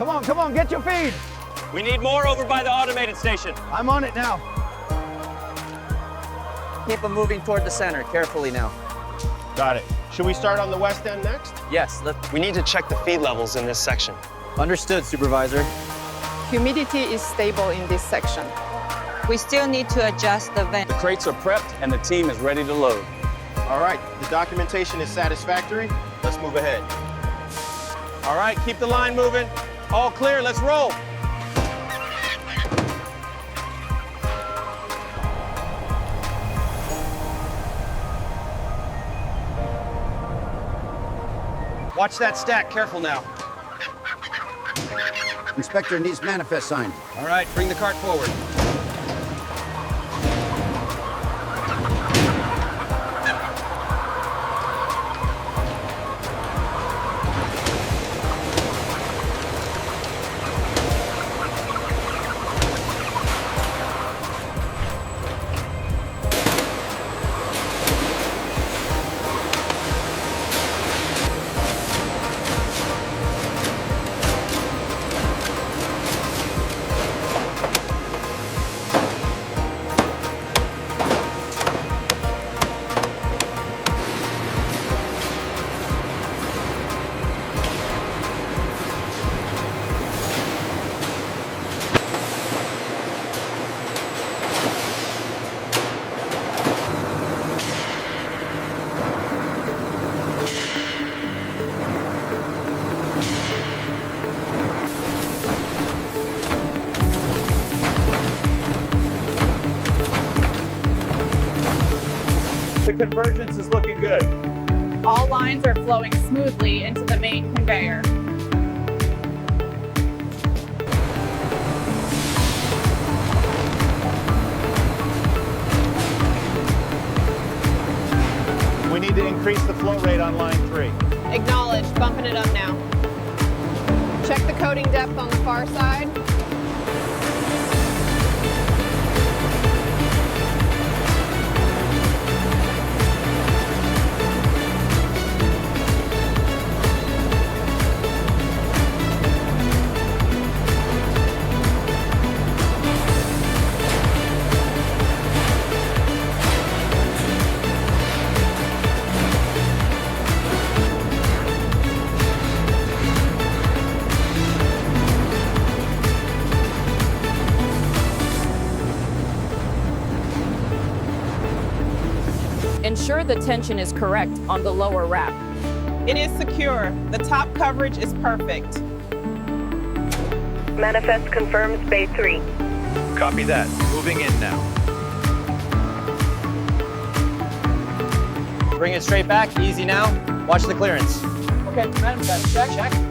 Come on, get your feed. We need more over by the automated station. I'm on it now. Keep them moving toward the center, carefully now. Got it. Should we start on the west end next? Yes, We need to check the feed levels in this section. understood, Supervisor. Humidity is stable in this section. We still need to adjust the vent. The crates are prepped and the team is ready to load. All right, the documentation is satisfactory. Let's move ahead. All right, keep the line moving. All clear, let's roll. Watch that stack, careful now. Inspector needs manifest signed. All right, bring the cart forward. The convergence is looking good. All lines are flowing smoothly into the main conveyor. We need to increase the flow rate on line 3. Acknowledged, bumping it up now. Check the coating depth on the far side. Ensure the tension is correct on the lower wrap. It is secure. The top coverage is perfect. Manifest confirms Bay 3. Copy that. Moving in now. Bring it straight back, easy now. Watch the clearance. Okay, manifest check.